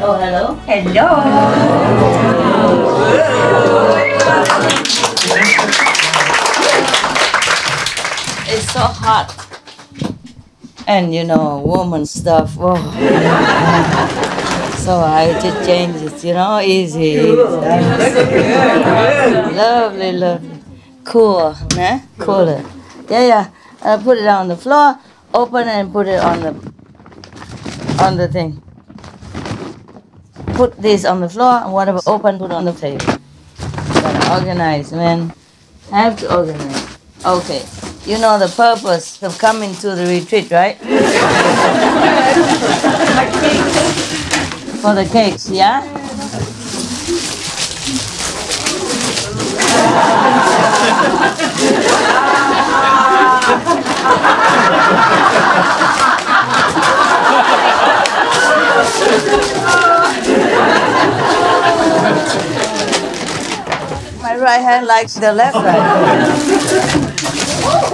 Oh, hello. Hello. It's so hot. And you know, woman stuff. Whoa. So I just change it, you know, easy. Lovely, lovely. Cool, nah? Cooler. Yeah. Put it on the floor, open and put it on the thing. Put this on the floor and whatever open, put on the table. Gotta organize, man. Have to organize. Okay. You know the purpose of coming to the retreat, right? For the cakes, yeah? My right hand likes the left hand.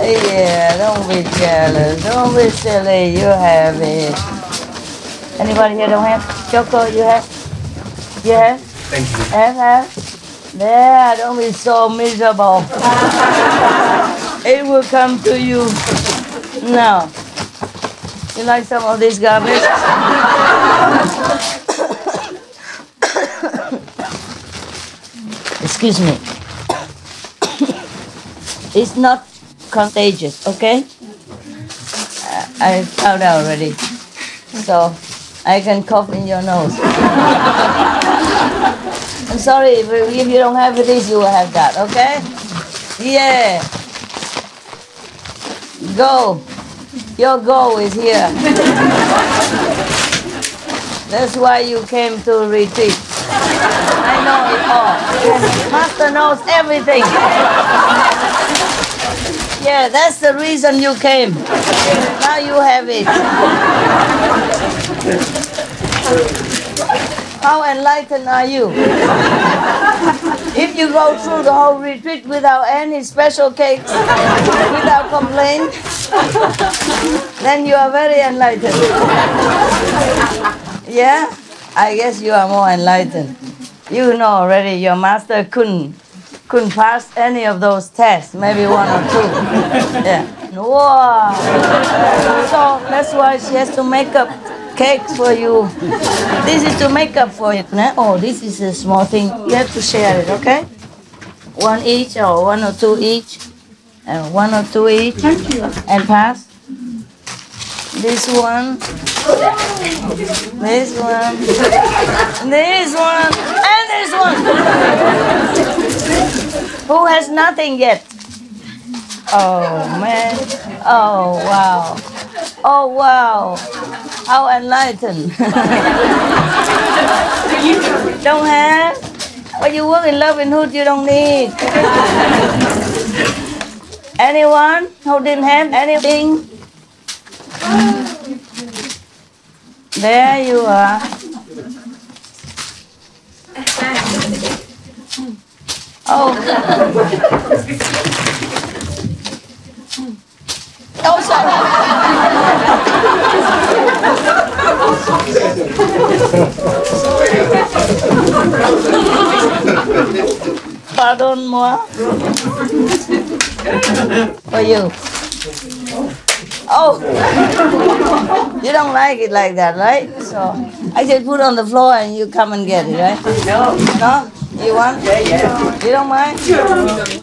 Yeah, don't be jealous. Don't be silly. You have it. Anybody here don't have? Choco, you have? You have? Thank you. Have? There, don't be so miserable. It will come to you. Now, you like some of this garbage? Excuse me. It's not contagious, okay? I found out already. So, I can cough in your nose. I'm sorry, if you don't have this, you will have that, okay? Yeah. Go. Your goal is here. That's why you came to retreat. I know it all. Master knows everything. Yeah, that's the reason you came. Now you have it. How enlightened are you? If you go through the whole retreat without any special cakes, without complaint, then you are very enlightened. Yeah? I guess you are more enlightened. You know already your master couldn't pass any of those tests, maybe one or two. Yeah. Wow. So that's why she has to make up cakes for you. This is to make up for it. Oh, this is a small thing. You have to share it, okay? One each or one or two each. And one or two each. And pass. This one. This one. This one. And this one. Who has nothing yet? Oh, man. Oh, wow. Oh, wow. How enlightened. Don't have? But you work in Love and Hood, you don't need. Anyone who didn't have anything? There you are. Oh. Oh, sorry. Pardon moi. For you. Oh. You don't like it like that, right? So I just put on the floor and you come and get it, right? No. No? You want? Yeah. You don't mind?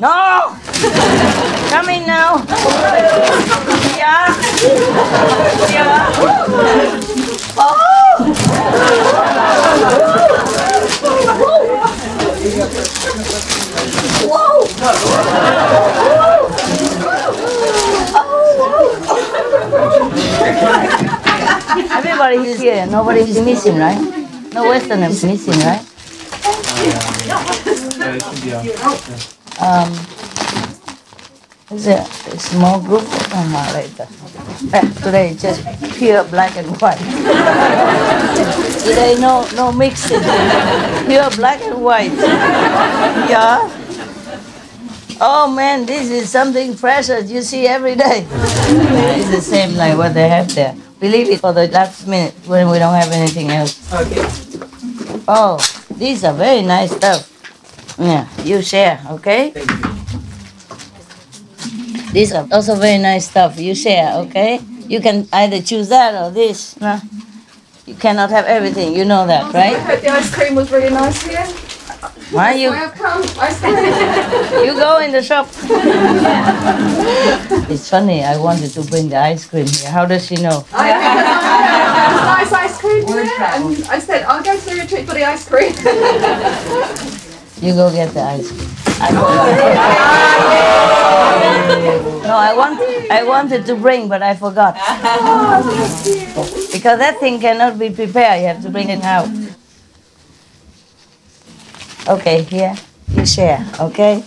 No! Come in now. Yeah. Yeah. Oh! Whoa! Everybody is here. Nobody is missing, right? No Westerner is missing, right? Is it a small group? Oh, later. Today just pure black and white. Today no mixing. Pure black and white. Yeah. Oh man, this is something fresh that you see every day. It's the same like what they have there. We leave it for the last minute when we don't have anything else. Okay. Oh, these are very nice stuff. Yeah, you share, okay? These are also very nice stuff. You share, okay? You can either choose that or this. No? You cannot have everything. You know that, right? I heard the ice cream was really nice here. Why you? Welcome, ice cream. You go in the shop. It's funny. I wanted to bring the ice cream here. How does she know? I had nice ice cream here, and I said, I'll go to the retreat for the ice cream. You go get the ice cream. No, I wanted to bring, but I forgot. Because that thing cannot be prepared. You have to bring it out. Okay, here, you share, okay?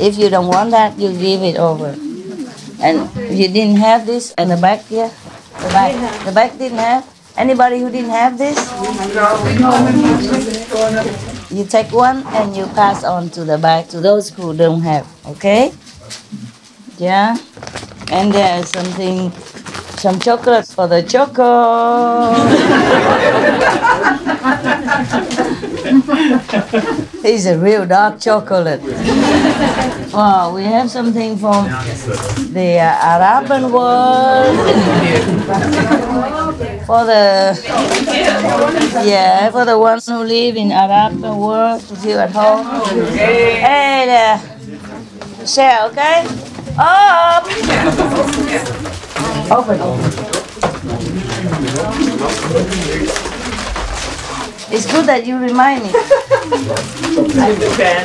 If you don't want that, you give it over. And if you didn't have this, and the back here, the back didn't have? Anybody who didn't have this? You take one and you pass on to the back, to those who don't have, okay? Yeah? And there's something, some chocolate for the choco. It's a real dark chocolate. Oh, we have something from the Arabian world. For the ones who live in Arabian world to feel at home. Hey there, share, okay? Up. Open. It's good that you remind me.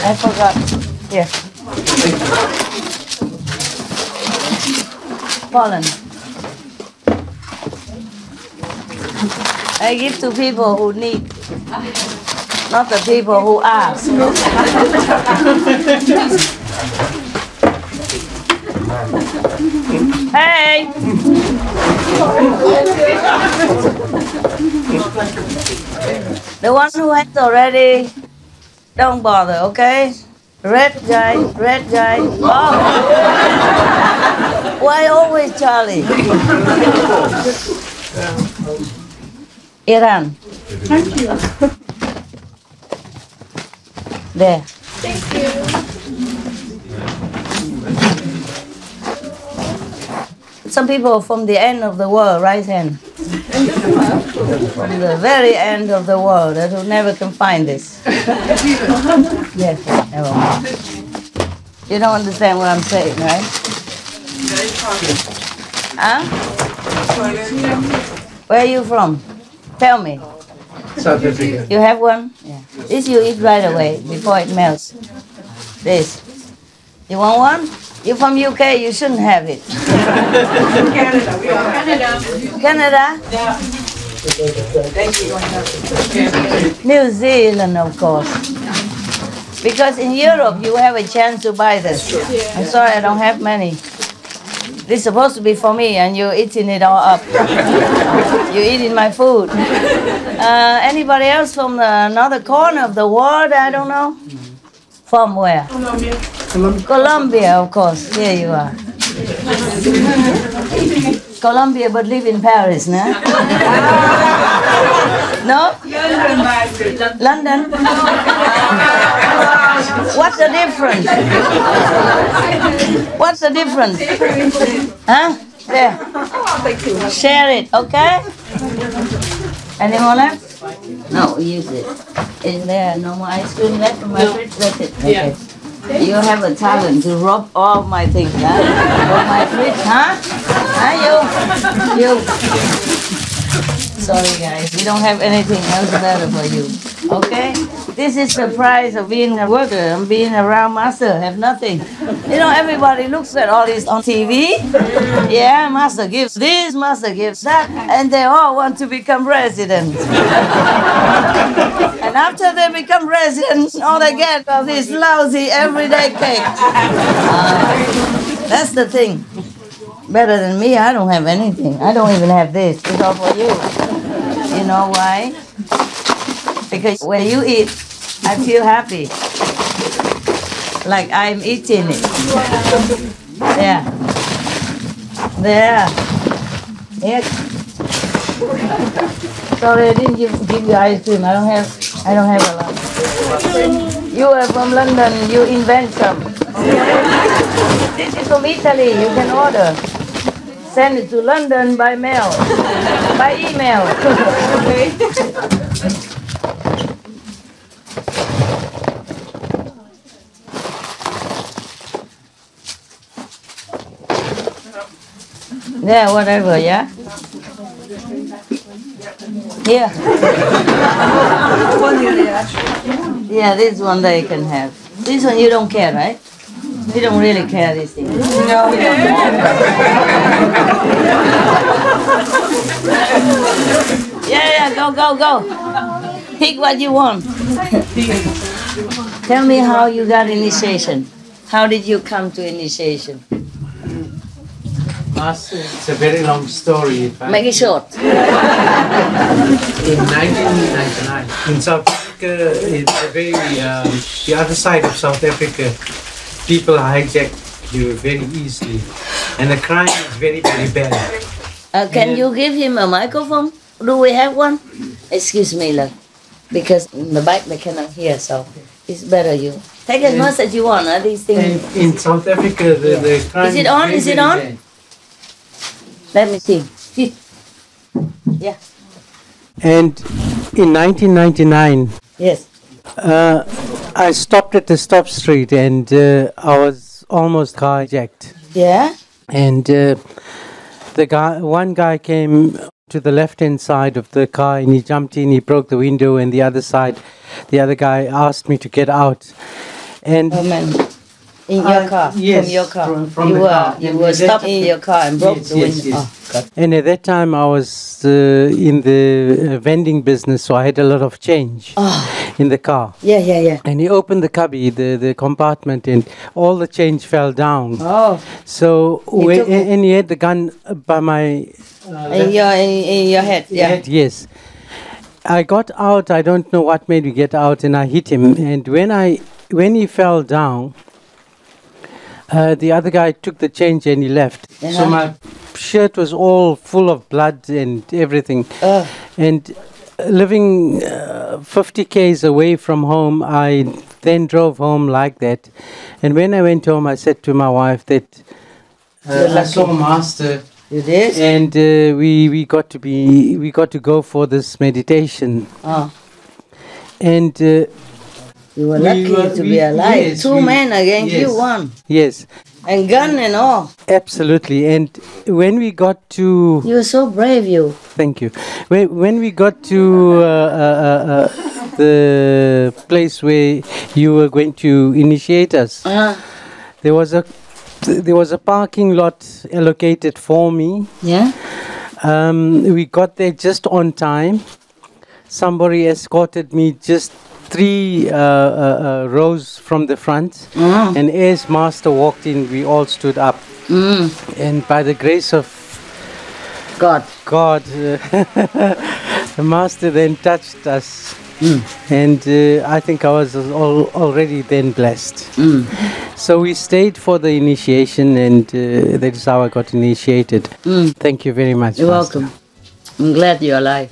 I forgot. Here. Pollen. I give to people who need, not the people who ask. Hey! The one who has already, don't bother, okay? Red guy. Oh! Why always Charlie? Iran. Thank you. There. Thank you. Some people from the end of the world, right hand. From the very end of the world, that who never can find this. Yes, never mind. You don't understand what I'm saying, right? Huh? Where are you from? Tell me. South Africa. You have one? Yeah. This you eat right away before it melts. This. You want one? You're from UK, you shouldn't have it. Canada. We are Canada. Canada? Yeah. New Zealand, of course. Because in Europe, you have a chance to buy this. I'm sorry, I don't have many. This is supposed to be for me, and you're eating it all up. You're eating my food. Anybody else from another corner of the world? I don't know. From where? Colombia, of course. Here you are. Colombia, but live in Paris, no? No? London. What's the difference? What's the difference? Huh? There. Share it, okay? Any more left? No, use it. Is there no more ice cream left from my fridge? That's it. Okay. Yeah. You have a talent to rob all my things, huh? From my fridge, huh? Huh, you? Sorry, guys. We don't have anything else better for you. Okay? This is the price of being a worker and being around master. Have nothing. You know, everybody looks at all this on TV. Yeah, master gives this, master gives that, and they all want to become residents. And after they become residents, all they get are this lousy everyday cake. That's the thing. Better than me, I don't have anything. I don't even have this. It's all for you. You know why? Because when you eat, I feel happy. Like I'm eating it. There. There. Here. Sorry, I didn't give you ice cream. I don't have I don't have a lot. You are from London, you invent some. This is from Italy, you can order. Send it to London by mail, by email. Okay. Yeah, whatever, yeah? Here. Yeah, this one they can have. This one you don't care, right? You don't really care this thing. No. Yeah, go. Pick what you want. Tell me how you got initiation. How did you come to initiation? It's a very long story. Make it short. In 1999, in South Africa, it's a very the other side of South Africa, people hijack you very easily, and the crime is very, very bad. Can you give him a microphone? Do we have one? Excuse me, look, because in the back they cannot hear, so it's better you take as much as you want. These things. In South Africa, the crime Is it on? very, Is it very on? bad. Let me see. Yeah. And in 1999, Yes. I stopped at the stop street, and I was almost hijacked. Yeah. And one guy came to the left-hand side of the car, and he jumped in. He broke the window, and the other guy asked me to get out. And Oh man. In your car. yes, From your car. from you the were car. you And were that- stopped in your car and broke Yes, the yes, window. yes. Oh, God. And at that time, I was in the vending business, so I had a lot of change in the car. Yeah. And he opened the cubby, the compartment, and all the change fell down. Oh. So took it. and he had the gun by my In your head. Yeah. head. Yes. I got out. I don't know what made me get out, and I hit him. And when he fell down, the other guy took the change and he left. Uh-huh. So my shirt was all full of blood and everything. And living 50 k's away from home, I then drove home like that. And when I went home, I said to my wife that I saw Master. You did? And we got to go for this meditation. Oh. And You were lucky to be alive. yes, Two men against yes. you, one. Yes, And gun and all. absolutely. And when we got to You were so brave, you. thank you. When we got to the place where you were going to initiate us, there was a parking lot allocated for me. Yeah? We got there just on time. Somebody escorted me just 3 rows from the front. And as Master walked in, we all stood up. And by the grace of God. the Master then touched us. And I think I was already then blessed. So we stayed for the initiation, and that is how I got initiated. Thank you very much. You're Master. welcome. I'm glad you're alive.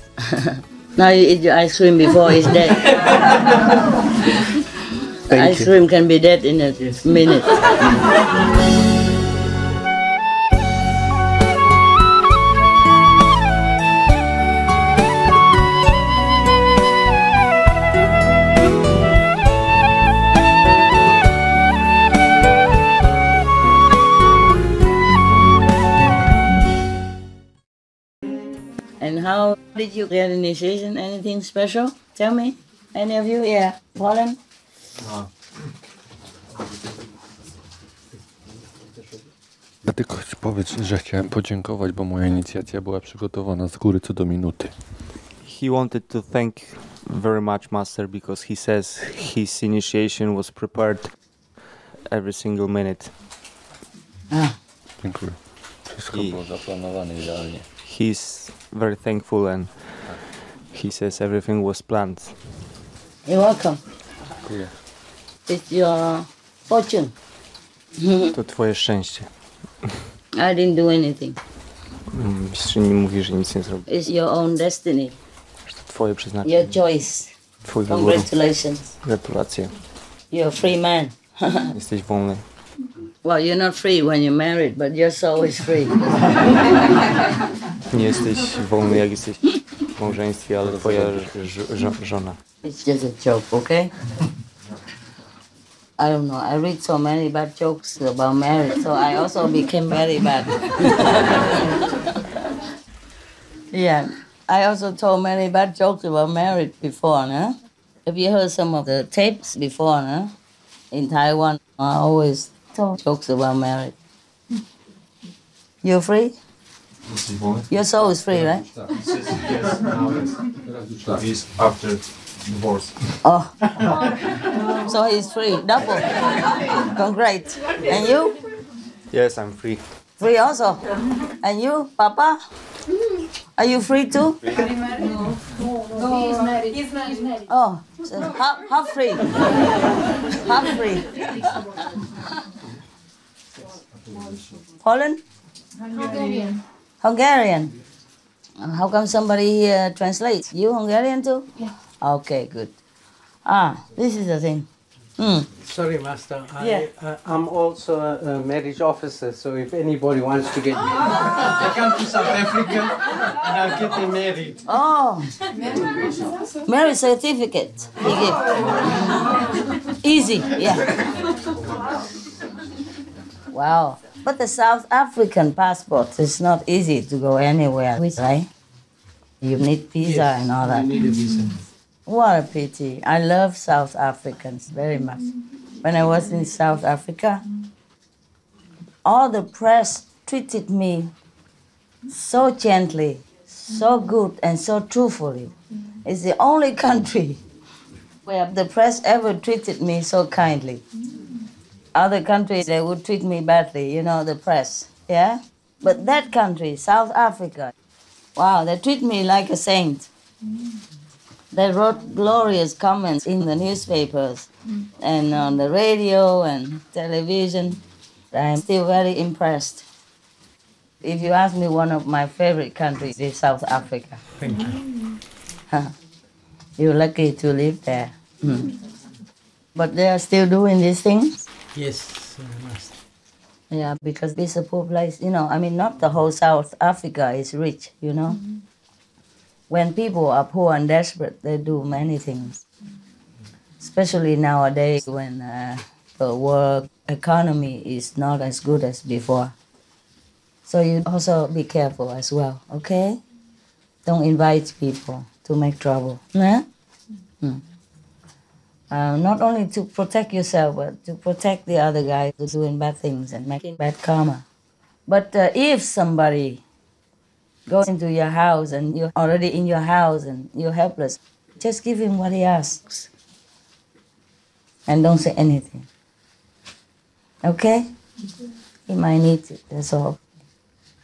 Now you eat your ice cream before it's dead. Ice cream can be dead in a minute. And how did you get initiation? Anything special? Tell me. Any of you? Yeah. Pauline? Tylko powiedz, że chciałem podziękować, bo moja inicjacja była przygotowana z góry co do minuty. He wanted to thank very much Master because he says his initiation was prepared every single minute. Dziękuję. Wszystko było zaplanowane idealnie. He's very thankful and he says everything was planned. You're welcome. Dziękuję. It's your fortune. To twoje szczęście. I didn't do anything. Mistrzyni mówi, że nic nie zrobi. It's your own destiny. Że to twoje przeznaczenie. Your choice. Twój wybór. Congratulations. Gratulacje. You're a free man. Jesteś wolny. Well, you're not free when you're married, but your soul is free. Nie jesteś wolny, jak jesteś w małżeństwie, ale twoja żona. It's just a joke, okay? I don't know. I read so many bad jokes about marriage, so I also became very bad. Yeah, I also told many bad jokes about marriage before, no? Have you heard some of the tapes before, no? In Taiwan, I always told jokes about marriage. You're free? Your soul is free, right? Yes, now it's after divorce. Oh, so he's free, double. Congrats. And you? Yes, I'm free. Free also. And you, Papa? Are you free too? He's married. He's married. Oh, so half free. Half free. Poland? Hungarian. Hungarian. How come somebody here translates? You Hungarian too? Yeah. Okay, good. This is the thing. Sorry, Master. Yeah. I'm also a marriage officer, so if anybody wants to get married, they come to South Africa and I'll get them married. Oh, marriage certificate he give. Easy, yeah. Wow. But the South African passport is not easy to go anywhere with, right? You need visa and all that. You need a visa. What a pity. I love South Africans very much. When I was in South Africa, all the press treated me so gently, so good, and so truthfully. It's the only country where the press ever treated me so kindly. Other countries, they would treat me badly, you know, the press, yeah? But that country, South Africa, wow, they treat me like a saint. They wrote glorious comments in the newspapers and on the radio and television. I'm still very impressed. If you ask me, one of my favorite countries is South Africa. Thank you. You're lucky to live there. But they are still doing these things? Yes, Master. Yeah, because it's a poor place. You know, I mean, not the whole South Africa is rich, you know. When people are poor and desperate, they do many things. Especially nowadays when the world economy is not as good as before. So you also be careful as well, okay? Don't invite people to make trouble. Yeah? Not only to protect yourself, but to protect the other guy who's doing bad things and making bad karma. But if somebody goes into your house and you're already in your house and you're helpless, just give him what he asks. And don't say anything. Okay? He might need it, that's all.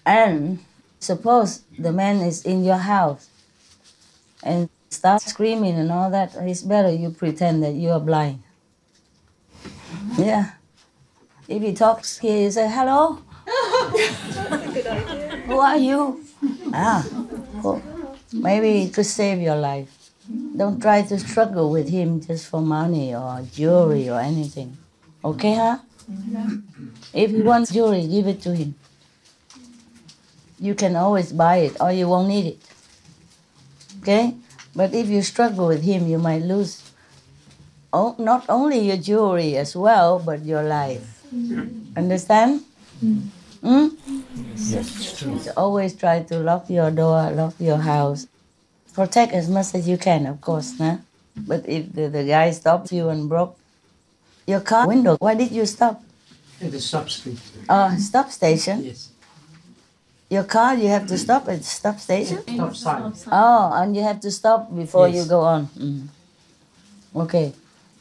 And suppose the man is in your house and starts screaming and all that, it's better you pretend that you are blind. Yeah. If he talks here, you say, hello? Good idea. Who are you? Well, maybe to save your life. Don't try to struggle with him just for money or jewelry or anything. Okay, huh? If he wants jewelry, give it to him. You can always buy it or you won't need it. Okay? But if you struggle with him, you might lose not only your jewelry as well, but your life. Understand? Yes, true. So always try to lock your door, lock your house. Protect as much as you can, of course. Nah? But if the guy stops you and broke your car window, why did you stop? At the stop street. Stop station? Yes. Your car, you have to stop at the stop station? Stop sign. Oh, and you have to stop before Yes. you go on. Okay.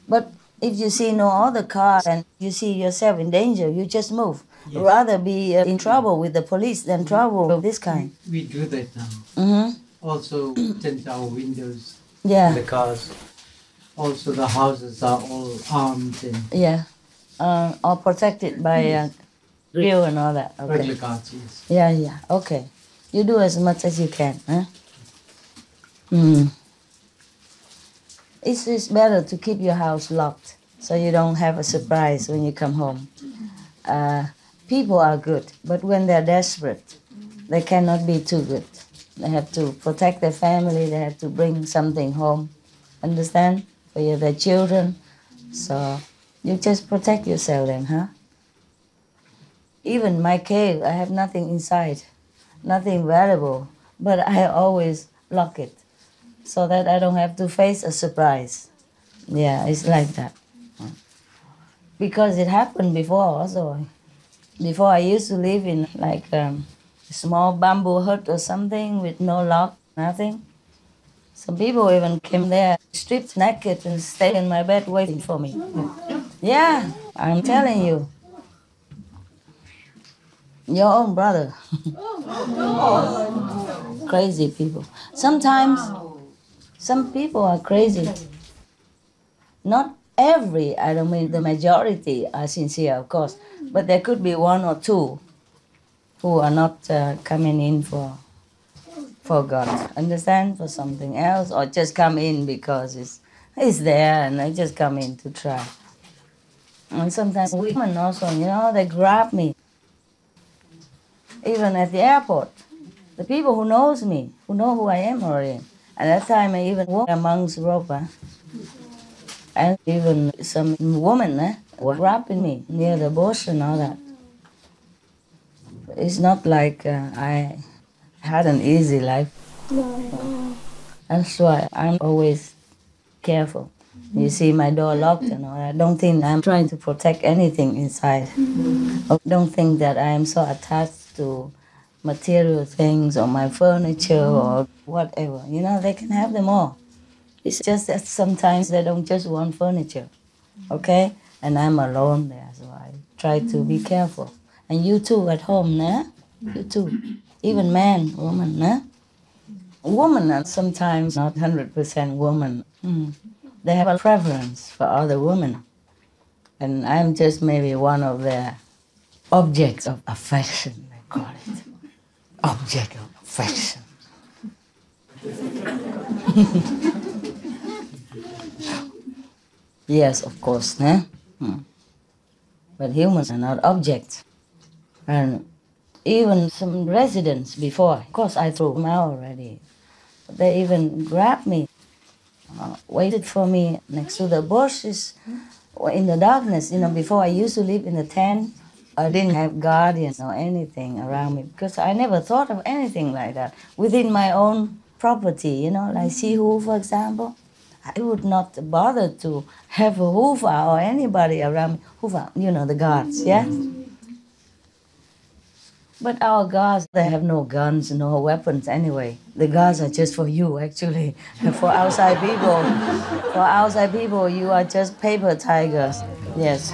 But if you see no other cars and you see yourself in danger, you just move. Yes. Rather be in trouble with the police than trouble of this kind. We do that now. Mm-hmm. Also, tint our windows, Yeah, the cars. Also, the houses are all armed and yeah. Or protected by grill and all that. Okay. regular guards, yes. Yeah. Okay. You do as much as you can. Huh? It's better to keep your house locked so you don't have a surprise when you come home. People are good, but when they're desperate, they cannot be too good. They have to protect their family, they have to bring something home, understand? For their children. So you just protect yourself then, huh? Even my cave, I have nothing inside, nothing valuable, but I always lock it so that I don't have to face a surprise. Yeah, it's like that. Because it happened before also. Before I used to live in like a small bamboo hut or something with no lock, nothing. Some people even came there stripped naked and stayed in my bed waiting for me. Yeah, I'm telling you. Your own brother. Crazy people. Sometimes some people are crazy. Not every, I don't mean the majority are sincere, of course, but there could be one or two who are not coming in for God, understand, for something else, or just come in because it's there and they just come in to try. And sometimes women also, they grab me. Even at the airport, the people who knows me, who know who I am already. At that time, I even walked amongst rope, and even some women were grabbing me near the bush and all that. It's not like I had an easy life. That's why I'm always careful. You see my door locked and all that. Don't think I'm trying to protect anything inside. Or don't think that I am so attached to material things or my furniture or whatever. They can have them all. It's just that sometimes they don't just want furniture, okay? And I'm alone there, so I try to be careful. And you too at home, nah? You too. Even man, woman, nah? Women are sometimes not 100% woman. They have a preference for other women. And I'm just maybe one of their objects of affection, they call it. Object of affection. Yes, of course, nah? But humans are not objects. And even some residents before, of course I threw them out already. They even grabbed me, waited for me next to the bushes in the darkness. Before I used to live in a tent. I didn't have guardians or anything around me because I never thought of anything like that. Within my own property, like Sihu, for example, I would not bother to have a hoover or anybody around me. Hoover, the guards, yeah? But our guards, they have no guns, no weapons anyway. The guards are just for you, actually. For outside people, you are just paper tigers. Yes.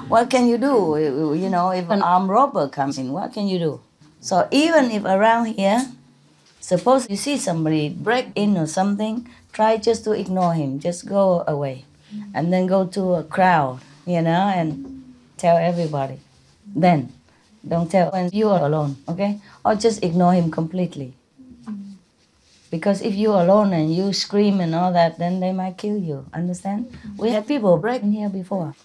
What can you do? If an armed robber comes in, what can you do? So even if around here, suppose you see somebody break in or something, try just to ignore him. Just go away. And then go to a crowd, and tell everybody. Then, don't tell when you are alone, okay? Or just ignore him completely. Because if you're alone and you scream and all that, then they might kill you, understand? We had people break in here before.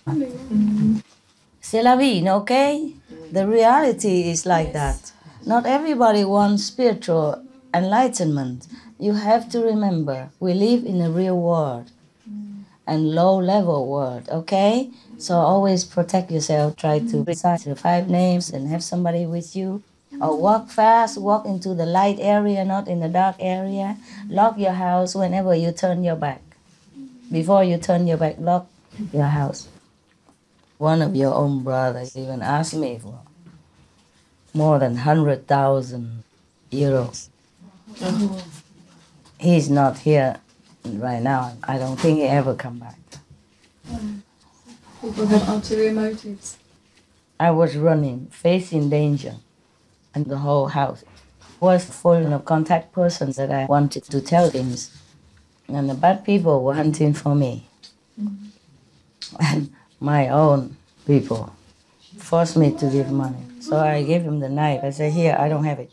C'est la vie, okay? The reality is like that. Not everybody wants spiritual enlightenment. You have to remember, we live in a real world and low-level world, okay? So always protect yourself. Try to recite the 5 names and have somebody with you. Or walk fast, walk into the light area, not in the dark area. Lock your house whenever you turn your back. Before you turn your back, lock your house. One of your own brothers even asked me for more than 100,000 euros. He's not here right now. I don't think he ever come back. People have ulterior motives. I was running, facing danger, and the whole house was full of contact persons that I wanted to tell things. And the bad people were hunting for me. And my own people forced me to give money. So I gave him the knife. I said, here, I don't have it.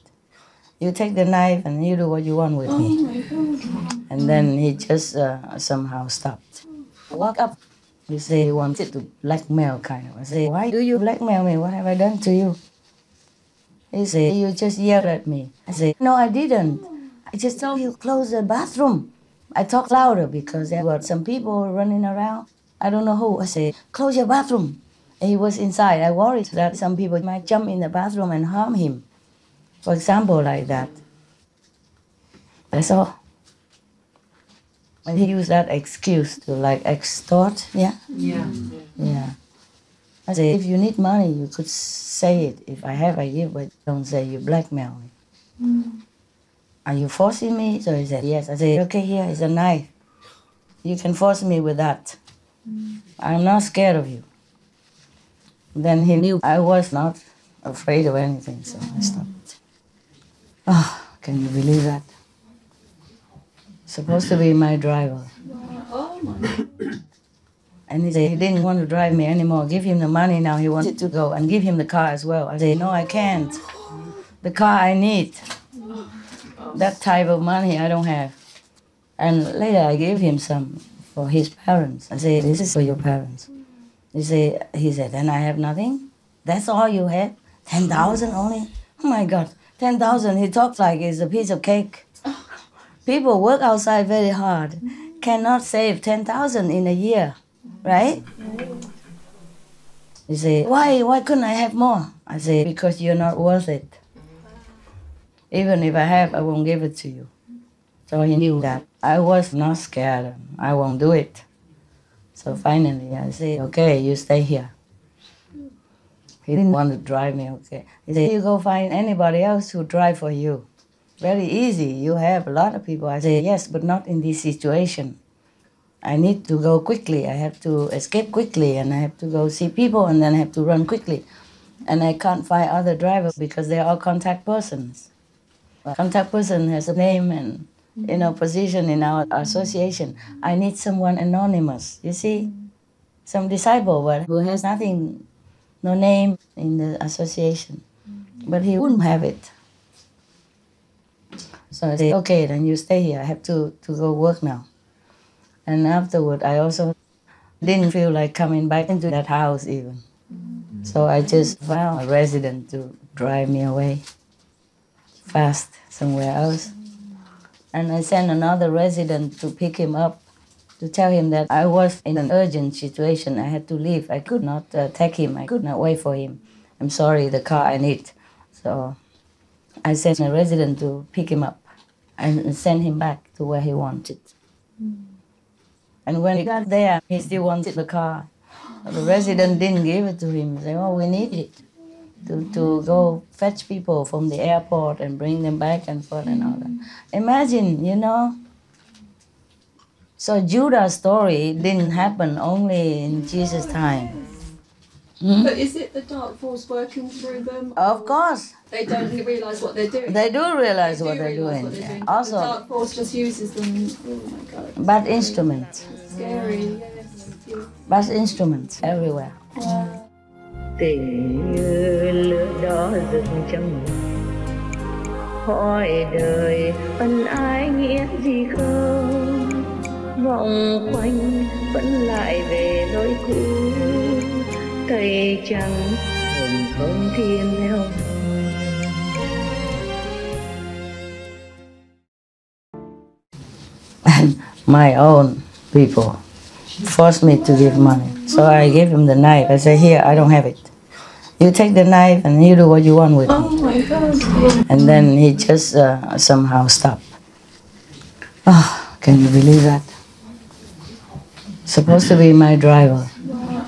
you take the knife and you do what you want with me. And then he just somehow stopped. Walk up. He said he wanted to blackmail kind of. I say, why do you blackmail me? What have I done to you? He said, you just yelled at me. I said, no, I didn't. I just told you close the bathroom. I talked louder because there were some people running around. I don't know who. I said, close your bathroom. And he was inside. I worried that some people might jump in the bathroom and harm him. For example, like that. That's all. And he used that excuse to like extort, yeah? Yeah. Yeah. I say, if you need money, you could say it. If I have, I give, but don't say you blackmail me. Are you forcing me? So he said, yes. I said, okay, here is a knife. You can force me with that. I'm not scared of you. Then he knew I was not afraid of anything, so I stopped. Oh, can you believe that? Supposed to be my driver. And he said he didn't want to drive me anymore. Give him the money now. He wanted to go and give him the car as well. I said, no, I can't. The car I need. That type of money I don't have. And later I gave him some for his parents. I said, this is for your parents. He said, then I have nothing? That's all you have? 10,000 only? Oh my God, 10,000. He talks like it's a piece of cake. People work outside very hard, cannot save 10,000 in a year, right? He said, why couldn't I have more? I say, because you're not worth it. Even if I have, I won't give it to you. So he knew that I was not scared. I won't do it. So finally I said, okay, you stay here. He didn't want to drive me, okay. He said, you go find anybody else who drive for you. Very easy, you have a lot of people. I said, yes, but not in this situation. I need to go quickly. I have to escape quickly, and I have to go see people, and then I have to run quickly. And I can't find other drivers because they're all contact persons. A contact person has a name and position in our association. I need someone anonymous, you see? Some disciple but who has nothing, no name in the association. But he wouldn't have it. So I said, okay, then you stay here. I have to go work now. And afterward, I also didn't feel like coming back into that house even. So I just found a resident to drive me away fast somewhere else. And I sent another resident to pick him up, to tell him that I was in an urgent situation. I had to leave. I could not take him. I could not wait for him. I'm sorry, the car I need. So I sent a resident to pick him up and send him back to where he wanted. And when he got there, he still wanted the car. The resident didn't give it to him. He said, oh, we need it to go fetch people from the airport and bring them back and forth and all that. Imagine, So Judah's story didn't happen only in Jesus' time. But is it the dark force working through them? Of course. They don't realise what they're doing. They do realize what they're doing. Also, the dark force just uses them. Oh my God. Bad instruments. Scary, yes. Bad instruments everywhere. Tình như lửa đỏ rực trong hỏi đời ân ái nghĩa gì không, vòng quanh vẫn lại về lối cũ, cây trắng hồng không thiên theo. And my own people forced me to give money. So I gave him the knife. I said, here, I don't have it. You take the knife and you do what you want with me. Oh my God. And then he just somehow stopped. Oh, can you believe that? Supposed to be my driver.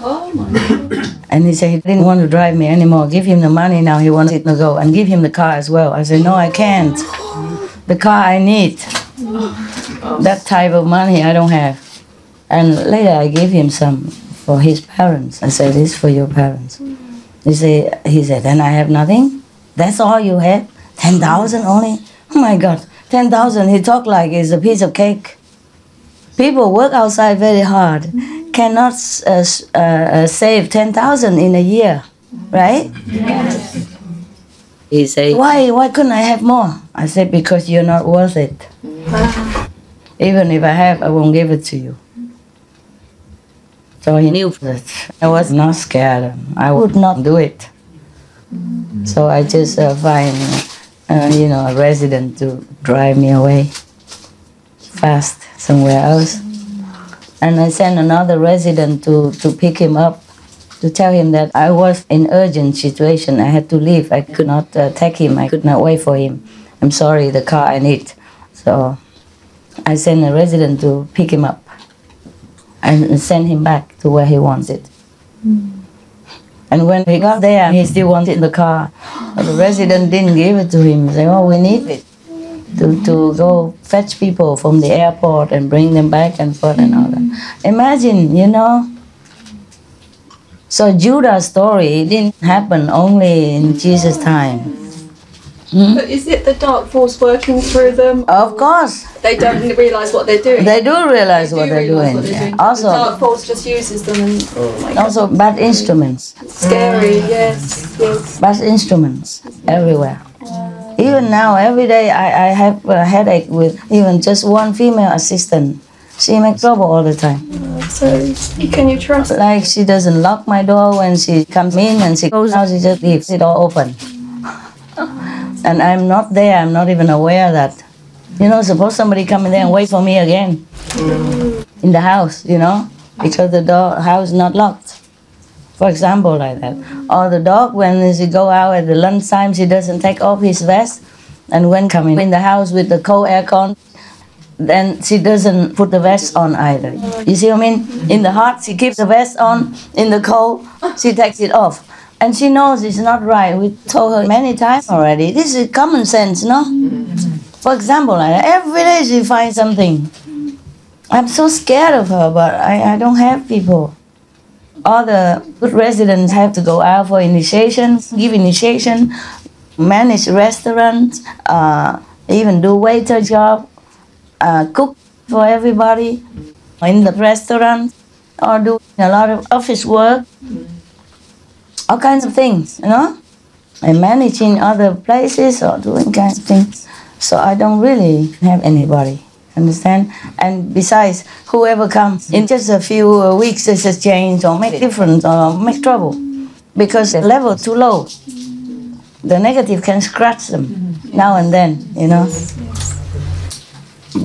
Oh my God. And he said he didn't want to drive me anymore. Give him the money now. He wanted to go and give him the car as well. I said, no, I can't. The car I need. That type of money I don't have. And later I gave him some for his parents. I said, this is for your parents. He said, then I have nothing? That's all you have? 10,000 only? Oh my God, 10,000. He talked like it's a piece of cake. People work outside very hard, cannot save 10,000 in a year, right? Yes. He say, why couldn't I have more? I said, because you're not worth it. Even if I have, I won't give it to you. So he knew that I was not scared. I would not do it. So I just find, a resident to drive me away fast somewhere else. And I sent another resident to pick him up, to tell him that I was in urgent situation. I had to leave. I could not take him. I could not wait for him. I'm sorry, the car I need. So I sent a resident to pick him up and send him back to where he wanted. And when he got there, he still wanted the car. But the resident didn't give it to him. He said, we need it to go fetch people from the airport and bring them back and forth and all that. Imagine, So Judah's story didn't happen only in Jesus' time. But is it the dark force working through them? Of course. They don't realise what they're doing. They do realize what they're doing. Also, the dark force just uses them. And, also bad instruments. Scary, yes. Bad instruments everywhere. Even now, every day I have a headache with even just one female assistant. She makes trouble all the time. So, can you trust? Like she doesn't lock my door when she comes in and she goes out, she just leaves it all open. And I'm not there, I'm not even aware that. Suppose somebody come in there and wait for me again. In the house, because the house is not locked. For example, like that. Or the dog, when she go out at the lunchtime, she doesn't take off his vest. And when coming in the house with the cold aircon, then she doesn't put the vest on either. You see what I mean? In the hot, she keeps the vest on. In the cold, she takes it off. And she knows it's not right. We told her many times already. This is common sense, no? For example, every day she finds something. I'm so scared of her, but I don't have people. All the good residents have to go out for initiations, give initiation, manage restaurants, even do waiter job, cook for everybody in the restaurant, or do a lot of office work. All kinds of things, and managing other places or doing kinds of things. So I don't really have anybody, understand? And besides, whoever comes, in just a few weeks, there's a change or make difference or make trouble. Because the level too low. The negative can scratch them now and then,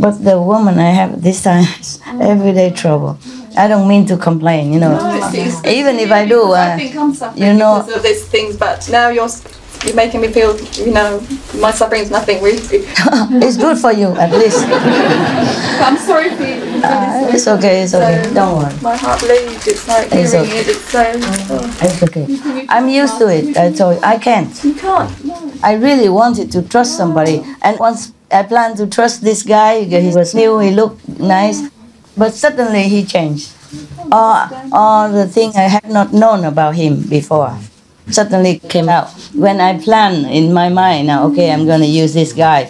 But the woman I have this time is everyday trouble. I don't mean to complain, Even if I do, I think I'm suffering because of these things, but now you're making me feel, my suffering is nothing really. It's good for you, at least. I'm sorry for you. It's okay, don't worry. My heart bleeds, it's like hearing it, it's so... It's okay. I'm used to it, I told you. I can't. You can't, no. I really wanted to trust somebody, and once I planned to trust this guy, he was new, he looked nice, but suddenly he changed. All the things I had not known about him before suddenly came out. When I planned in my mind, now, okay, I'm going to use this guy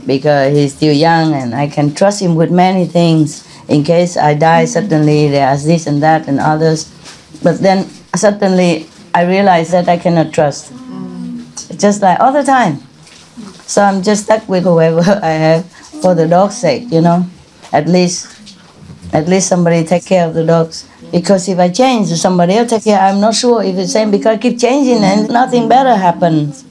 because he's still young and I can trust him with many things. In case I die suddenly, there's this and that and others. But then suddenly I realized that I cannot trust. Just like all the time. So I'm just stuck with whoever I have for the dog's sake, At least somebody take care of the dogs. Because if I change, somebody else take care. I'm not sure if it's the same because I keep changing and nothing better happens.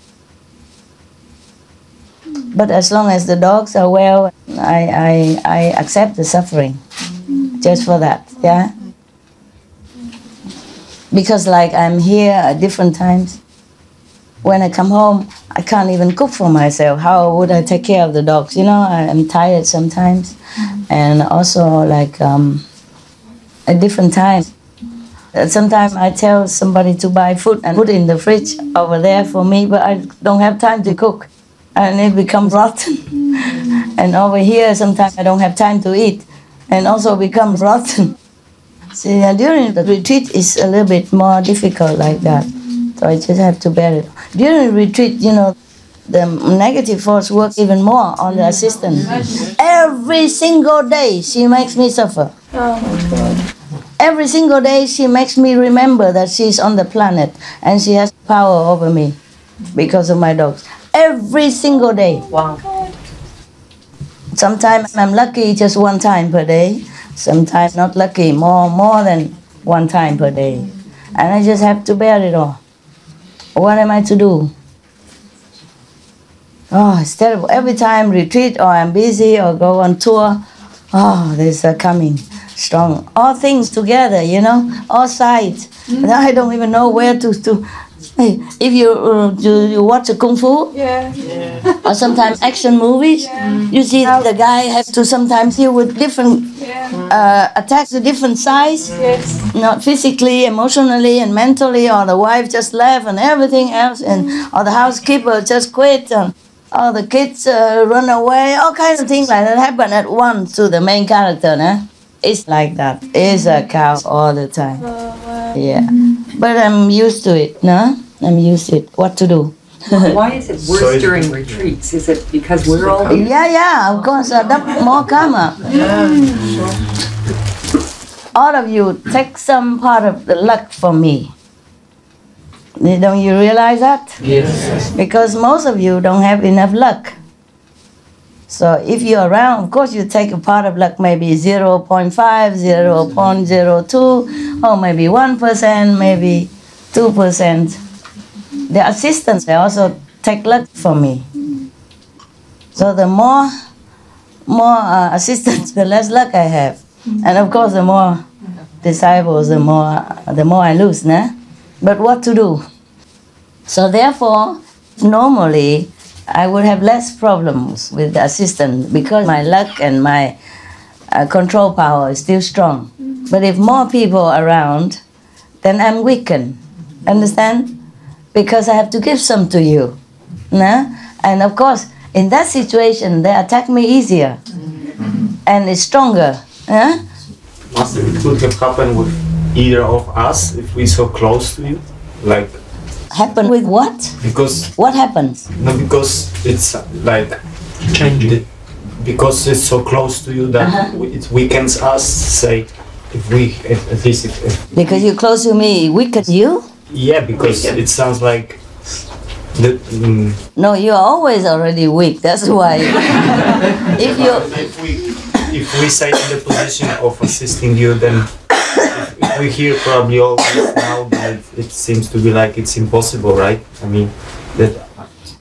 But as long as the dogs are well, I accept the suffering. Just for that, yeah? Because like I'm here at different times. When I come home, I can't even cook for myself. How would I take care of the dogs? I'm tired sometimes. And also like at different times. Sometimes I tell somebody to buy food and put it in the fridge over there for me, but I don't have time to cook. And it becomes rotten. And over here, sometimes I don't have time to eat. And also becomes rotten. See, during the retreat, it's a little bit more difficult like that. So I just have to bear it. During the retreat, the negative force works even more on the assistant. Every single day, she makes me suffer. Oh my God. Every single day, she makes me remember that she's on the planet and she has power over me. because of my dogs. Every single day. Wow. Sometimes I'm lucky just one time per day. Sometimes not lucky, more than one time per day. And I just have to bear it all. What am I to do? Oh, it's terrible. Every time retreat or I'm busy or go on tour, oh, there's a coming strong. All things together, you know, all sides. And I don't even know where to. Hey, if you watch a kung fu, or sometimes action movies, you see how the guy has to sometimes deal with different attacks of different size, not physically, emotionally, and mentally, or the wife just left and everything else, and or the housekeeper just quit, and or the kids run away, all kinds of things like that happen at once to the main character. Nah? It's like that. It's a cow all the time. Yeah, but I'm used to it. No, I'm used to it. What to do? Why is it worse during retreats? Is it because we're all here? Yeah, of course. More karma. All of you take some part of the luck from me. Don't you realize that? Yes. Because most of you don't have enough luck. So if you're around, of course you take a part of luck, maybe 0.5, 0.02, or maybe 1%, maybe 2%. The assistants, they also take luck from me. So the more assistants, the less luck I have. And of course the more disciples, the more I lose, nah? But what to do? So therefore, normally, I would have less problems with the assistant because my luck and my control power is still strong. But if more people around, then I'm weakened. Understand? Because I have to give some to you. Nah? And of course, in that situation, they attack me easier. And it's stronger. Master, it could have happened with either of us if we're so close to you. Like, happen with what? Because what happens? No, because it's like changing. Because it's so close to you that it weakens us. Say, if we at least if because you're close to me, weaken you? Yeah, because it sounds like. No, you're always already weak. That's why. If we say in the position of assisting you, then. If we hear probably all this now, but it seems to be like it's impossible, right? I mean, that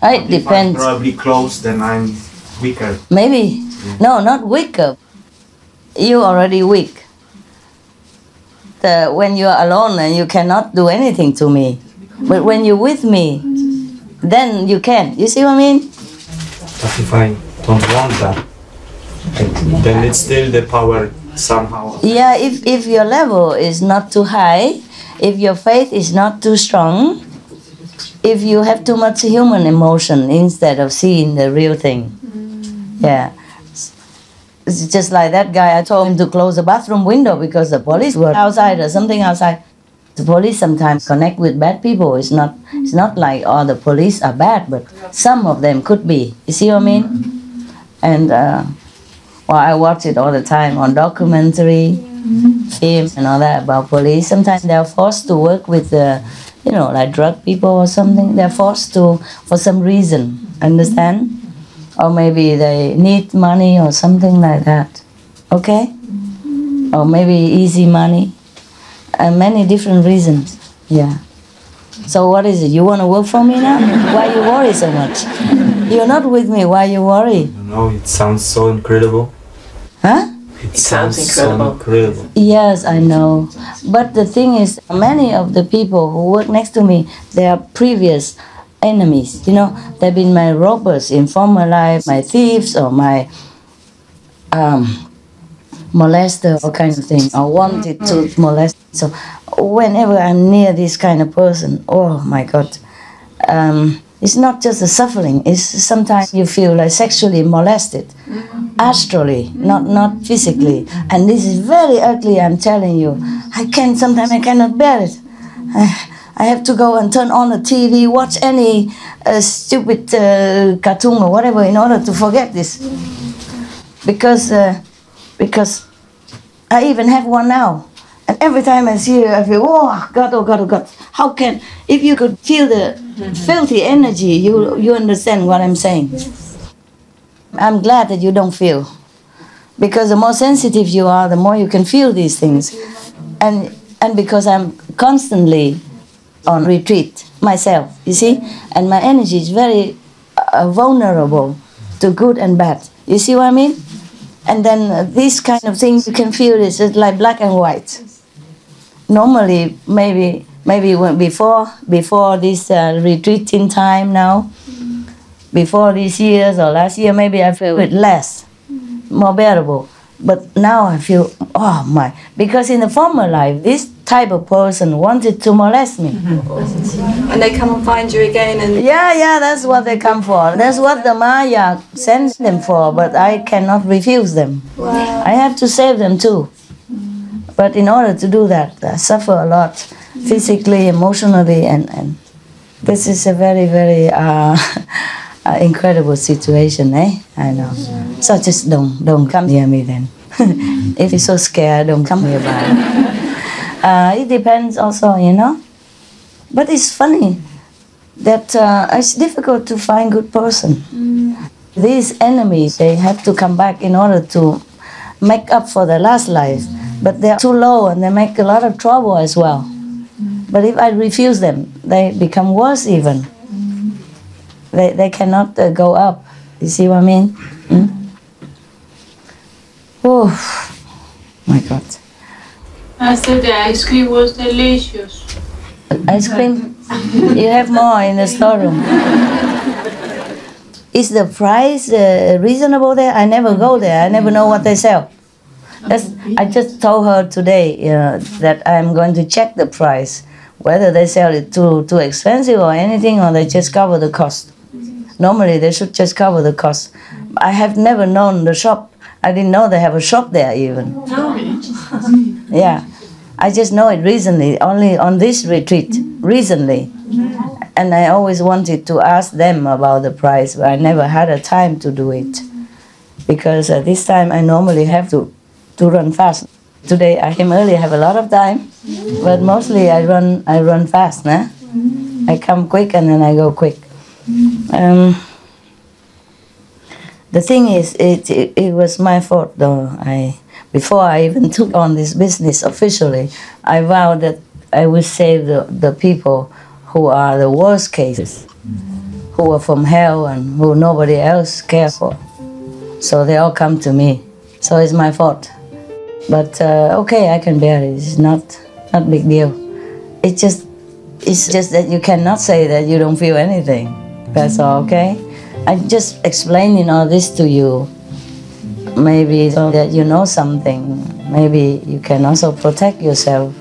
it depends. If I'm probably close, then I'm weaker. Maybe. No, not weaker. You're already weak. When you're alone and you cannot do anything to me. But when you're with me, then you can. You see what I mean? But if I don't want that, then it's still the power. Somehow. Yeah, if your level is not too high, if your faith is not too strong, if you have too much human emotion instead of seeing the real thing. Yeah. It's just like that guy, I told him to close the bathroom window because the police were outside or something outside. The police sometimes connect with bad people. It's not like all the police are bad, but some of them could be. You see what I mean? And well, I watch it all the time on documentary, film and all that about police. Sometimes they are forced to work with, like drug people or something. They're forced to for some reason, understand? Or maybe they need money or something like that, okay? Or maybe easy money, and many different reasons, yeah. So what is it? You want to work for me now? Why you worry so much? You're not with me. Why you worry? No, it sounds so incredible. Huh? It sounds so incredible. Yes, I know. But the thing is, many of the people who work next to me, they are previous enemies. You know, they've been my robbers in former life, my thieves, or my molester, or kind of thing, or wanted to molest. So whenever I'm near this kind of person, oh my God, it's not just the suffering, it's sometimes you feel like sexually molested, astrally, not physically. And this is very ugly, I'm telling you. Sometimes I cannot bear it. I have to go and turn on the TV, watch any stupid cartoon or whatever in order to forget this. Because I even have one now. And every time I see her, I feel, oh God, oh God, oh God. How can, if you could feel the filthy energy, you understand what I'm saying. I'm glad that you don't feel. Because the more sensitive you are, the more you can feel these things. And because I'm constantly on retreat myself, you see, and my energy is very vulnerable to good and bad. You see what I mean? And then these kind of things, you can feel it's just like black and white. Normally, maybe when before this retreating time now, before these years or last year, maybe I feel it less, more bearable. But now I feel, oh my, because in the former life, this type of person wanted to molest me. And they come and find you again and... Yeah, that's what they come for. That's what the Maya sends them for, but I cannot refuse them. Wow. I have to save them too. But in order to do that, I suffer a lot, physically, emotionally, and this is a very, very incredible situation, eh? I know. So just don't come near me then. If you're so scared, don't come nearby. It depends also, you know. But it's funny that it's difficult to find good person. These enemies, they have to come back in order to make up for their last life. But they're too low and they make a lot of trouble as well. But if I refuse them, they become worse even. They cannot go up. You see what I mean? Oh, my God. I said the ice cream was delicious. Ice cream? You have more in the storeroom. Is the price reasonable there? I never go there. I never know what they sell. I just told her today that I'm going to check the price, whether they sell it too expensive or anything, or they just cover the cost. Normally, they should just cover the cost. I have never known the shop. I didn't know they have a shop there even. Yeah, I just know it recently, only on this retreat, recently. And I always wanted to ask them about the price, but I never had a time to do it. Because this time I normally have to run fast. Today I came early, I have a lot of time, but mostly I run fast. Nah? I come quick and then I go quick. The thing is, it was my fault though. Before I even took on this business officially, I vowed that I would save the people who are the worst cases, who are from hell and who nobody else cares for. So they all come to me. So it's my fault. But okay, I can bear it. It's not big deal. It's just that you cannot say that you don't feel anything. That's all, okay? I'm just explaining all this to you. Maybe so that you know something. Maybe you can also protect yourself.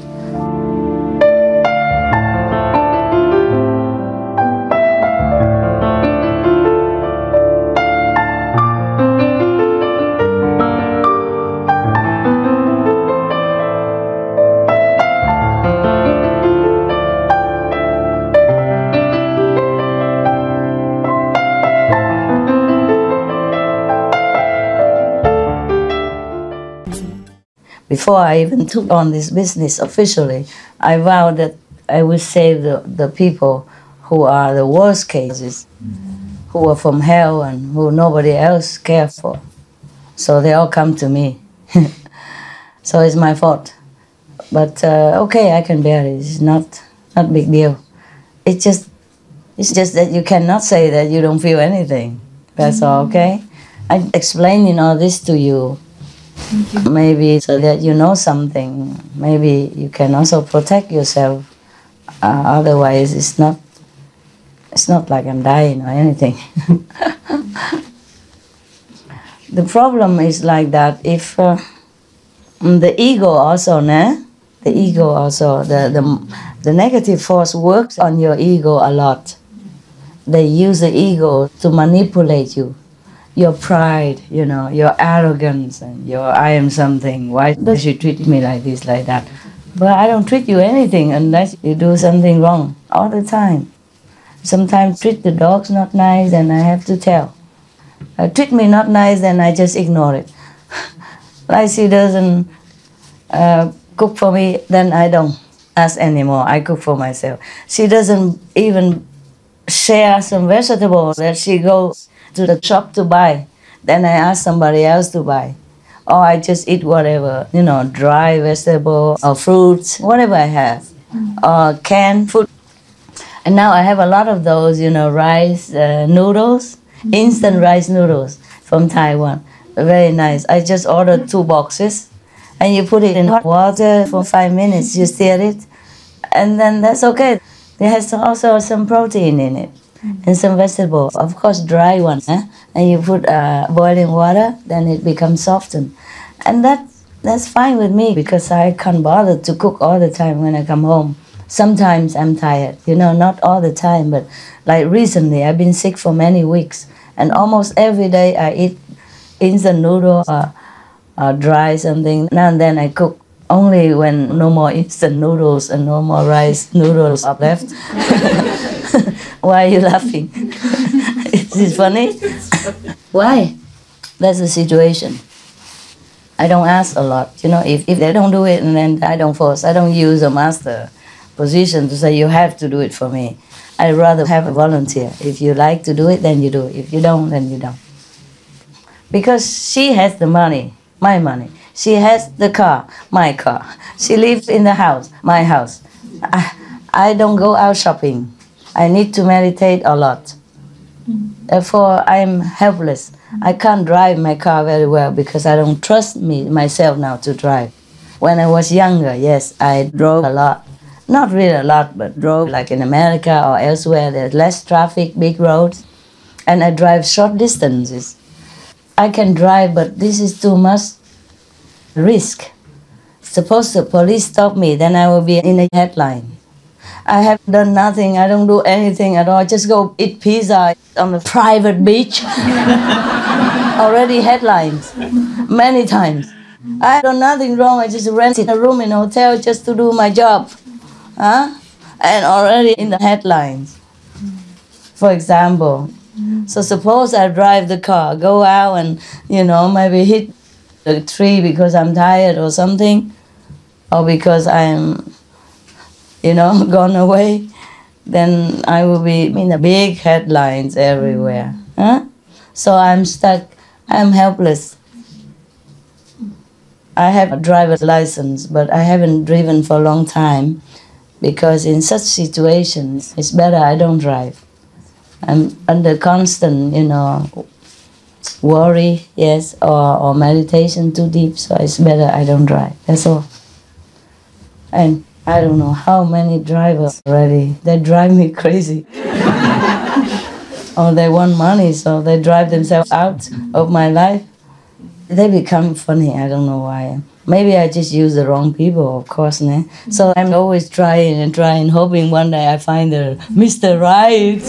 Before I even took on this business officially, I vowed that I would save the people who are the worst cases, who are from hell and who nobody else cares for. So they all come to me. So it's my fault. But okay, I can bear it. It's not big deal. It's just that you cannot say that you don't feel anything. That's all, okay? I'm explaining all this to you. Maybe so that you know something. Maybe you can also protect yourself. Otherwise, it's not like I'm dying or anything. The problem is like that if the ego also, the ego also, the negative force works on your ego a lot. They use the ego to manipulate you. Your pride, you know, your arrogance, and your I am something. Why does you treat me like this, like that? But I don't treat you anything unless you do something wrong all the time. Sometimes treat the dogs not nice, and I have to tell. Treat me not nice, then I just ignore it. Like she doesn't cook for me, then I don't ask anymore. I cook for myself. She doesn't even share some vegetables that she goes to the shop to buy. Then I ask somebody else to buy. Or I just eat whatever, dry vegetable or fruits, whatever I have, or canned food. And now I have a lot of those, rice noodles, instant rice noodles from Taiwan. Very nice. I just ordered 2 boxes, and you put it in hot water for 5 minutes, you stir it, and then that's okay. There has also some protein in it and some vegetable, of course dry one, and you put boiling water, then it becomes softened. And that's fine with me because I can't bother to cook all the time when I come home. Sometimes I'm tired, not all the time, but like recently I've been sick for many weeks, and almost every day I eat instant noodle or dry something. Now and then I cook only when no more instant noodles and no more rice noodles are left. Why are you laughing? Is it funny? Why? That's the situation. I don't ask a lot. If they don't do it, and then I don't force. I don't use a master position to say you have to do it for me. I'd rather have a volunteer. If you like to do it, then you do it. If you don't, then you don't. Because she has the money, my money. She has the car, my car. She lives in the house, my house. I don't go out shopping. I need to meditate a lot. Therefore, I'm helpless. I can't drive my car very well because I don't trust myself now to drive. When I was younger, yes, I drove a lot. Not really a lot, but drove like in America or elsewhere. There's less traffic, big roads. And I drive short distances. I can drive, but this is too much risk. Suppose the police stop me, then I will be in the headline. I have done nothing. I don't do anything at all. I just go eat pizza on a private beach. Already headlines many times. I have done nothing wrong. I just rented a room in a hotel just to do my job. And already in the headlines. For example. So suppose I drive the car, go out and, maybe hit the tree because I'm tired or something. Or because I'm gone away, then I will be in the big headlines everywhere. So I'm stuck, I'm helpless. I have a driver's license, but I haven't driven for a long time because in such situations, it's better I don't drive. I'm under constant, worry, yes, or meditation too deep, so it's better I don't drive, that's all. And I don't know how many drivers already. They drive me crazy. Or they want money, so they drive themselves out of my life. They become funny, I don't know why. Maybe I just use the wrong people, of course. So I'm always trying, hoping one day I find the Mr. Right.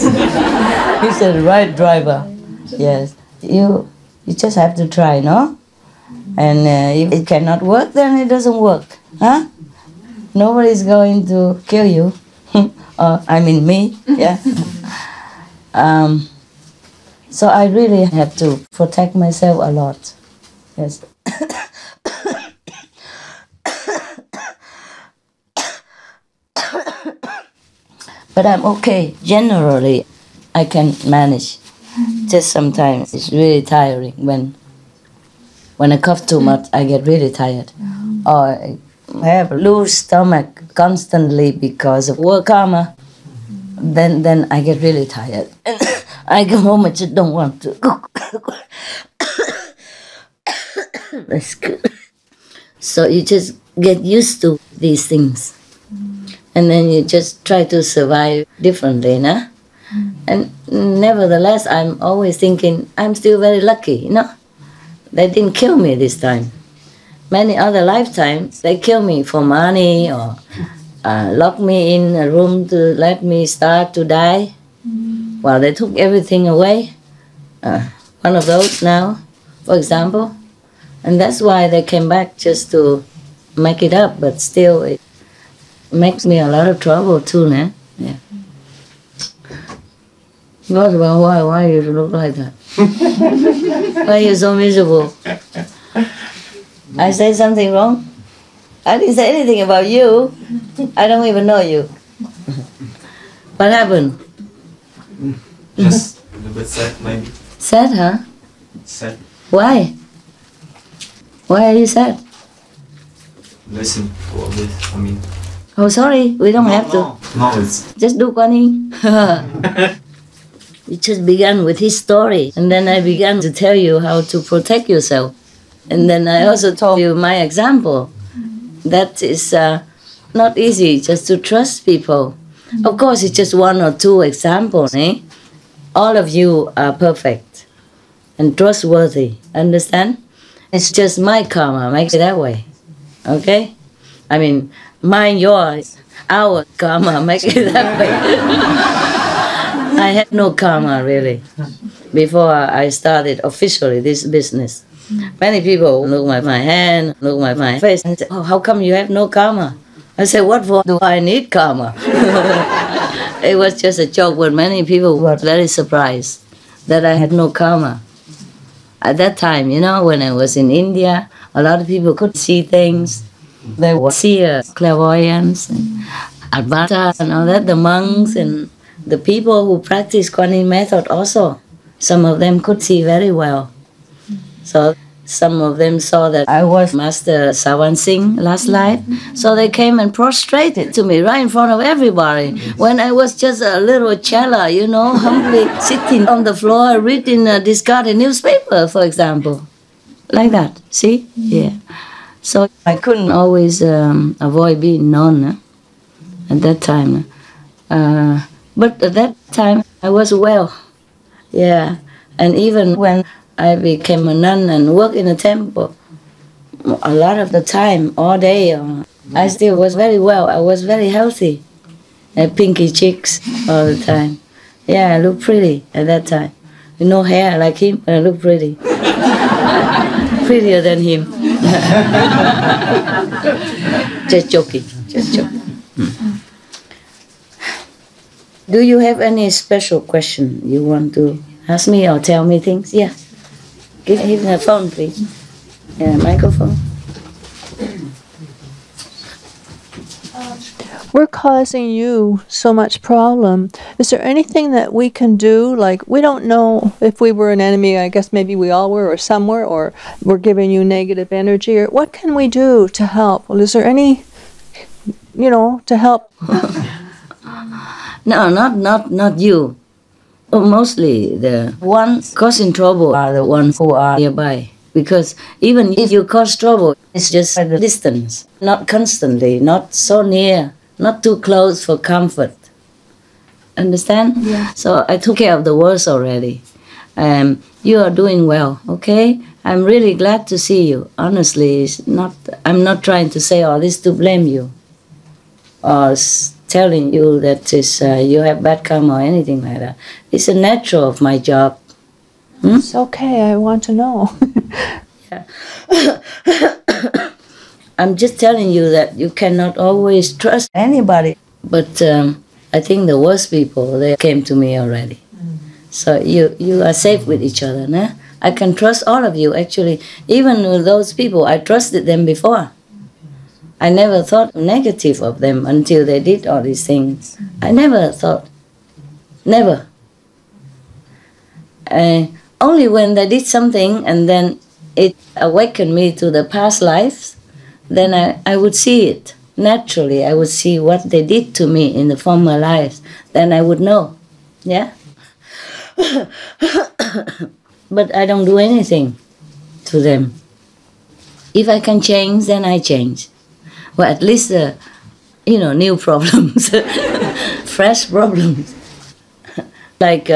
He's the right driver. Yes, you just have to try, no? And if it cannot work, then it doesn't work, Nobody's going to kill you. Me, yeah. So I really have to protect myself a lot. Yes. But I'm okay. Generally, I can manage. Just sometimes it's really tiring. When I cough too much, I get really tired. Or I have a loose stomach constantly because of work karma. Then I get really tired. And I go home, I just don't want to cook. That's good. So you just get used to these things. And then you just try to survive differently, nah? And nevertheless, I'm always thinking, I'm still very lucky, They didn't kill me this time. Many other lifetimes, they kill me for money or lock me in a room to let me start to die. Well, they took everything away. One of those now, for example. And that's why they came back just to make it up, but still it makes me a lot of trouble too, nah? Yeah. God, well, why you look like that? Why are you so miserable? I say something wrong? I didn't say anything about you. I don't even know you. What happened? Just a little bit sad, maybe. Sad, huh? Sad. Why? Why are you sad? Listen to all this. I mean. Oh, sorry. We don't have to. No, it's. Just do Quán. You just began with his story, and then I began to tell you how to protect yourself. And then I also told you my example. That is not easy just to trust people. Of course, it's just one or two examples. Eh? All of you are perfect and trustworthy. Understand? It's just my karma makes it that way. Okay? I mean, mine, yours, our karma makes it that way. I had no karma, really, before I started officially this business. Many people look at my hand, look at my face, and say, oh, how come you have no karma? I said, what for do I need karma? It was just a joke, but many people were very surprised that I had no karma. At that time, you know, when I was in India, a lot of people could see things. They would see clairvoyance, and Advaita and all that, the monks and the people who practice Quán Yin method also. Some of them could see very well. So some of them saw that I was Master Sawan Singh last life. So they came and prostrated to me right in front of everybody. When I was just a little chela, you know, humbly sitting on the floor reading a discarded newspaper, for example. Like that, see? Yeah. So I couldn't always avoid being known at that time. But at that time, I was well. Yeah. And even when I became a nun and worked in a temple, a lot of the time, all day, I still was very well. I was very healthy. Pinky cheeks all the time. Yeah, I looked pretty at that time. No hair like him, but I looked pretty. Prettier than him. Just joking, just joking. Do you have any special question you want to ask me or tell me things? Yeah. Give him the phone, please. Yeah, microphone. We're causing you so much problem. Is there anything that we can do? Like, we don't know if we were an enemy. I guess maybe we all were, or some were, or we're giving you negative energy. Or what can we do to help? Well, is there any, you know, to help? No, not you. Mostly the ones causing trouble are the ones who are nearby. Because even if you cause trouble, it's just at a distance, not constantly, not so near, not too close for comfort. Understand? Yeah. So I took care of the worst already. You are doing well, okay? I'm really glad to see you. Honestly, I'm not trying to say all this to blame you or telling you that you have bad karma or anything like that. It's a natural of my job. It's okay, I want to know. Yeah. I'm just telling you that you cannot always trust anybody. But I think the worst people, they came to me already. So you are safe with each other. Nah? I can trust all of you, actually. Even with those people, I trusted them before. I never thought negative of them until they did all these things. I never thought. Never. Only when they did something and then it awakened me to the past lives, then I would see it. Naturally, I would see what they did to me in the former lives. Then I would know. Yeah? But I don't do anything to them. If I can change, then I change. Well, at least, new problems. Fresh problems. Like,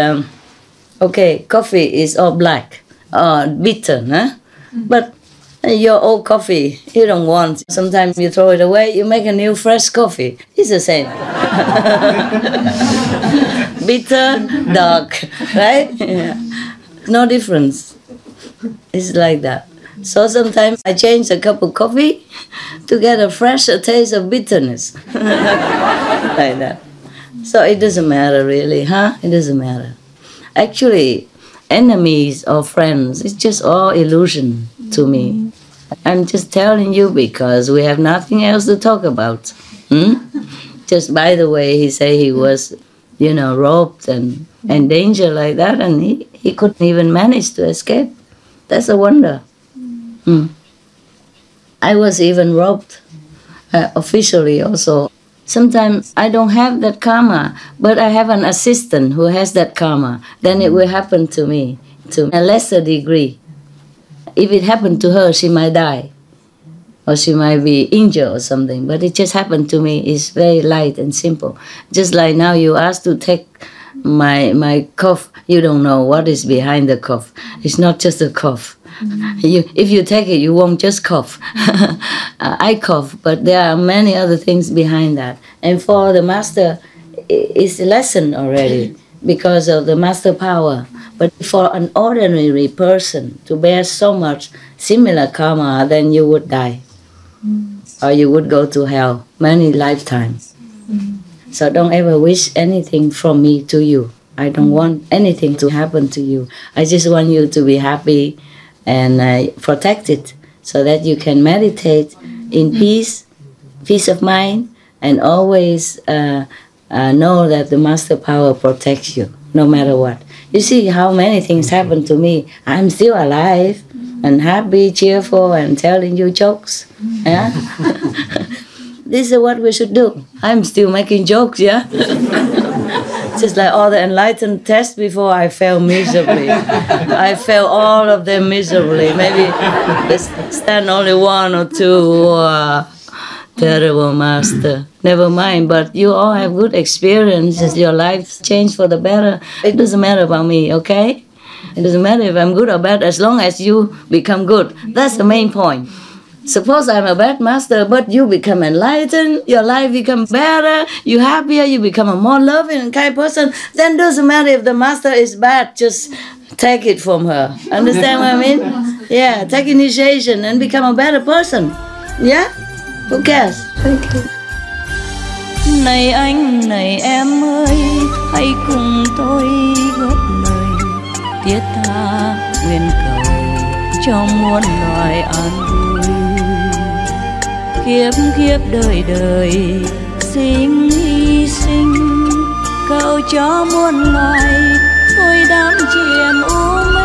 okay, coffee is all black, bitter, huh? But your old coffee, you don't want. Sometimes you throw it away, you make a new fresh coffee. It's the same. Bitter, dark, right? Yeah. No difference. It's like that. So sometimes I change a cup of coffee to get a fresher taste of bitterness. Like that. So it doesn't matter really, huh? It doesn't matter. Actually, enemies or friends, it's just all illusion to me. I'm just telling you because we have nothing else to talk about. Just by the way, he said he was, robbed and in danger like that, and he couldn't even manage to escape. That's a wonder. I was even robbed officially also. Sometimes I don't have that karma, but I have an assistant who has that karma. Then it will happen to me to a lesser degree. If it happened to her, she might die. Or she might be injured or something. But it just happened to me. It's very light and simple. Just like now you asked to take my cough. You don't know what is behind the cough. It's not just a cough. If you take it, you won't just cough. I cough, but there are many other things behind that. And for the master, it's a lesson already because of the master power. But for an ordinary person to bear so much similar karma, then you would die. Or you would go to hell many lifetimes. So don't ever wish anything from me to you. I don't want anything to happen to you. I just want you to be happy and protected so that you can meditate in peace of mind, and always know that the master power protects you no matter what. You see how many things happen to me. I'm still alive and happy, cheerful, and telling you jokes. Yeah? This is what we should do. I'm still making jokes, yeah? Just like all the enlightened tests before, I failed miserably. I failed all of them miserably. Maybe stand only one or two. Terrible master. Never mind, but you all have good experiences. Your life changed for the better. It doesn't matter about me, okay? It doesn't matter if I'm good or bad, as long as you become good. That's the main point. Suppose I'm a bad master, but you become enlightened, your life becomes better, you're happier, you become a more loving and kind person, then doesn't matter if the master is bad, just take it from her. Understand what I mean? Yeah, take initiation and become a better person. Yeah? Who cares? Thank you. Này anh, này em ơi, hãy cùng tôi góp lời thiết tha nguyện cầu cho muôn loài an vui. Kiếp kiếp đời đời sinh hy sinh, cầu cho muôn loài thôi đám chìm u